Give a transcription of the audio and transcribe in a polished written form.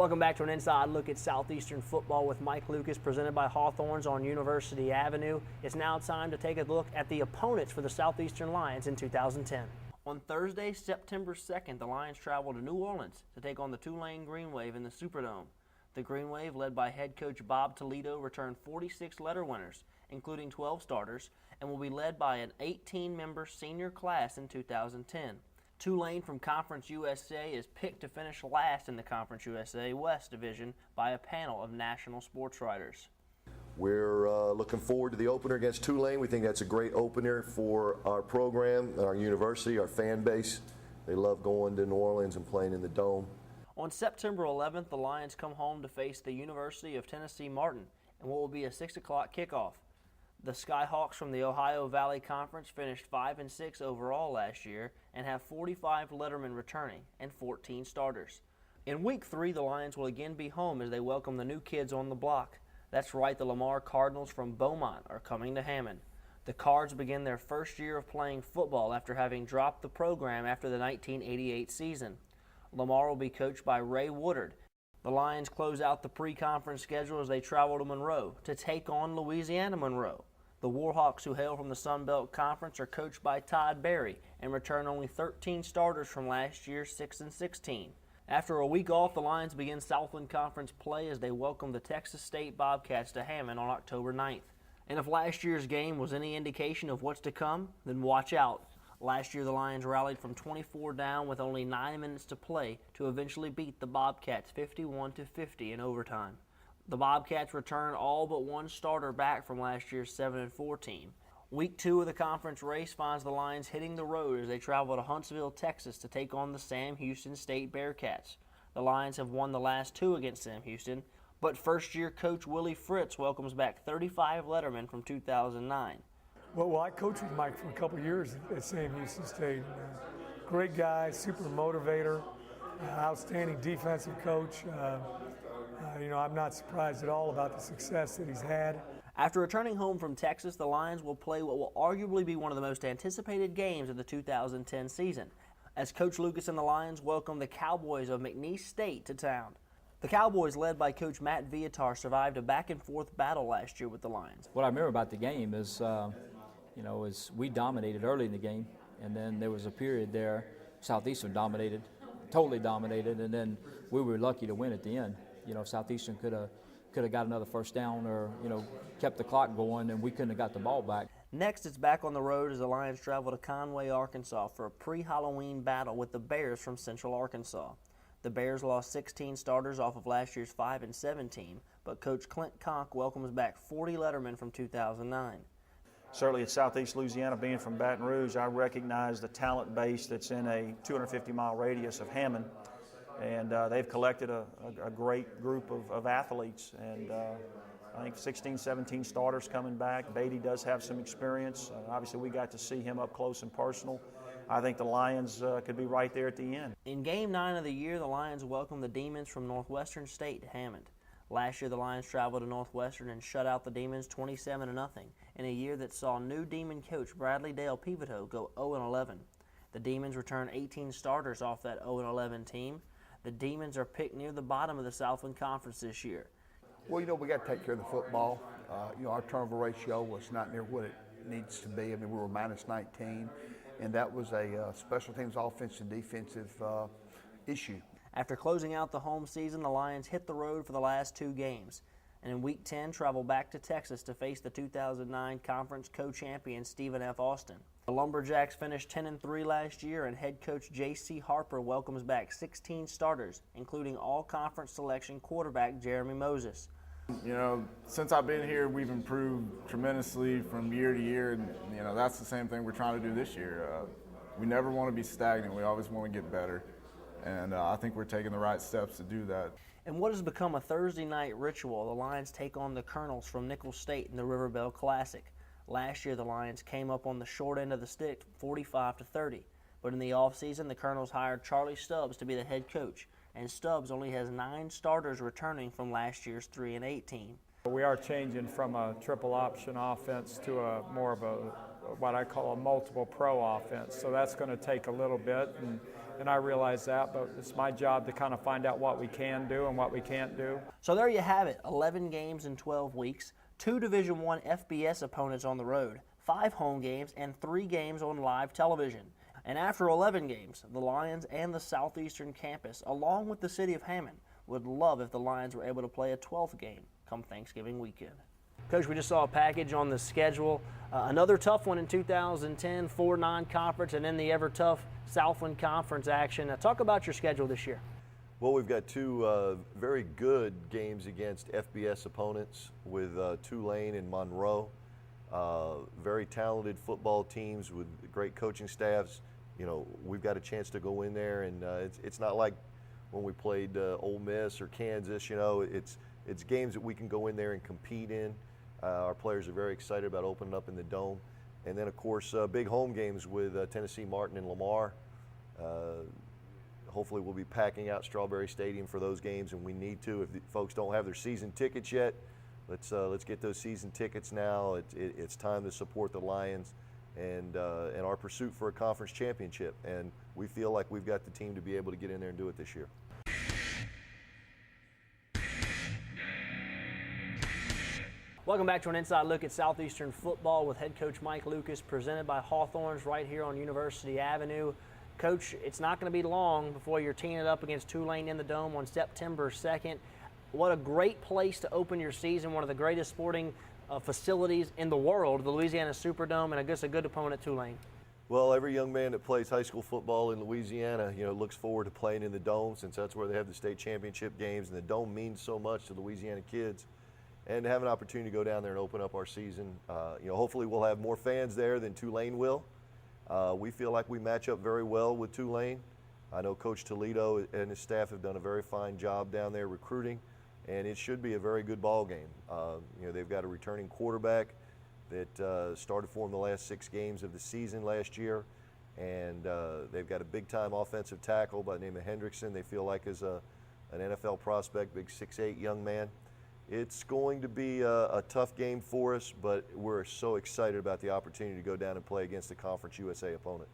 Welcome back to an inside look at Southeastern football with Mike Lucas, presented by Hawthorns on University Avenue. It's now time to take a look at the opponents for the Southeastern Lions in 2010. On Thursday, September 2nd, the Lions travel to New Orleans to take on the Tulane Green Wave in the Superdome. The Green Wave, led by head coach Bob Toledo, returned 46 letter winners, including 12 starters, and will be led by an 18-member senior class in 2010. Tulane from Conference USA is picked to finish last in the Conference USA West Division by a panel of national sports writers. We're looking forward to the opener against Tulane. We think that's a great opener for our program, our university, our fan base. They love going to New Orleans and playing in the Dome. On September 11th, the Lions come home to face the University of Tennessee Martin in what will be a 6 o'clock kickoff. The Skyhawks from the Ohio Valley Conference finished 5-6 overall last year and have 45 lettermen returning and 14 starters. In Week 3, the Lions will again be home as they welcome the new kids on the block. That's right, the Lamar Cardinals from Beaumont are coming to Hammond. The Cards begin their first year of playing football after having dropped the program after the 1988 season. Lamar will be coached by Ray Woodard. The Lions close out the pre-conference schedule as they travel to Monroe to take on Louisiana Monroe. The Warhawks, who hail from the Sun Belt Conference, are coached by Todd Berry and return only 13 starters from last year's 6-16. After a week off, the Lions begin Southland Conference play as they welcome the Texas State Bobcats to Hammond on October 9th. And if last year's game was any indication of what's to come, then watch out. Last year, the Lions rallied from 24 down with only 9 minutes to play to eventually beat the Bobcats 51-50 in overtime. The Bobcats return all but one starter back from last year's 7-4 team. Week 2 of the conference race finds the Lions hitting the road as they travel to Huntsville, Texas to take on the Sam Houston State Bearcats. The Lions have won the last 2 against Sam Houston, but first-year coach Willie Fritz welcomes back 35 lettermen from 2009. Well, I coached with Mike for a couple of years at Sam Houston State. Great guy, super motivator, outstanding defensive coach. I'm not surprised at all about the success that he's had. After returning home from Texas, the Lions will play what will arguably be one of the most anticipated games of the 2010 season, as Coach Lucas and the Lions welcome the Cowboys of McNeese State to town. The Cowboys, led by Coach Matt Viatar, survived a back-and-forth battle last year with the Lions. What I remember about the game is, is we dominated early in the game, and then there was a period there Southeastern dominated, totally dominated, and then we were lucky to win at the end. Southeastern could have got another first down or, kept the clock going, and we couldn't have got the ball back. Next, it's back on the road as the Lions travel to Conway, Arkansas for a pre-Halloween battle with the Bears from Central Arkansas. The Bears lost 16 starters off of last year's 5-7 team, but Coach Clint Conk welcomes back 40 lettermen from 2009. Certainly at Southeast Louisiana, being from Baton Rouge, I recognize the talent base that's in a 250-mile radius of Hammond. And they've collected a great group of athletes. And I think 16, 17 starters coming back. Beatty does have some experience. Obviously, we got to see him up close and personal. I think the Lions could be right there at the end. In Game 9 of the year, the Lions welcome the Demons from Northwestern State to Hammond. Last year, the Lions traveled to Northwestern and shut out the Demons 27-0 in a year that saw new Demon coach Bradley Dale Pivotal go 0-11. The Demons return 18 starters off that 0-11 team. The Demons are picked near the bottom of the Southland Conference this year. Well, we got to take care of the football. Our turnover ratio was not near what it needs to be. We were -19, and that was a special teams offensive and defensive issue. After closing out the home season, the Lions hit the road for the last 2 games, and in Week 10 travel back to Texas to face the 2009 conference co-champion Stephen F. Austin. The Lumberjacks finished 10-3 last year, and head coach J.C. Harper welcomes back 16 starters, including all-conference selection quarterback Jeremy Moses. Since I've been here, we've improved tremendously from year to year, and that's the same thing we're trying to do this year. We never want to be stagnant. We always want to get better, and I think we're taking the right steps to do that. In what has become a Thursday night ritual, the Lions take on the Colonels from Nicholls State in the River Bell Classic. Last year, the Lions came up on the short end of the stick, 45-30. But in the offseason, the Colonels hired Charlie Stubbs to be the head coach, and Stubbs only has 9 starters returning from last year's 3-8 team. We are changing from a triple option offense to more of a what I call a multiple pro offense. So that's going to take a little bit, and I realize that, but it's my job to kind of find out what we can do and what we can't do. So there you have it, 11 games in 12 weeks, 2 Division I FBS opponents on the road, 5 home games, and 3 games on live television. And after 11 games, the Lions and the Southeastern campus, along with the city of Hammond, would love if the Lions were able to play a 12th game come Thanksgiving weekend. Coach, we just saw a package on the schedule. Another tough one in 2010, 4 non-conference, and then the ever-tough Southland Conference action. Talk about your schedule this year. Well, we've got 2 very good games against FBS opponents with Tulane and Monroe. Very talented football teams with great coaching staffs. You know, we've got a chance to go in there, and it's not like when we played Ole Miss or Kansas. You know, it's games that we can go in there and compete in. Our players are very excited about opening up in the Dome. And then, of course, big home games with Tennessee Martin and Lamar. Hopefully we'll be packing out Strawberry Stadium for those games, and we need to. If the folks don't have their season tickets yet, let's get those season tickets now. It's time to support the Lions and our pursuit for a conference championship. And we feel like we've got the team to be able to get in there and do it this year. Welcome back to an inside look at Southeastern football with head coach Mike Lucas, presented by Hawthorns right here on University Avenue. Coach, it's not going to be long before you're teeing it up against Tulane in the Dome on September 2nd. What a great place to open your season, one of the greatest sporting facilities in the world, the Louisiana Superdome, and I guess a good opponent, Tulane. Well, every young man that plays high school football in Louisiana, you know, looks forward to playing in the Dome, since that's where they have the state championship games, and the Dome means so much to Louisiana kids. And to have an opportunity to go down there and open up our season, you know, hopefully we'll have more fans there than Tulane will. We feel like we match up very well with Tulane. I know Coach Toledo and his staff have done a very fine job down there recruiting, and it should be a very good ball game. You know, they've got a returning quarterback that started for them the last 6 games of the season last year, and they've got a big-time offensive tackle by the name of Hendrickson. They feel like is an NFL prospect, big 6'8" young man. It's going to be a tough game for us, but we're so excited about the opportunity to go down and play against a Conference USA opponent.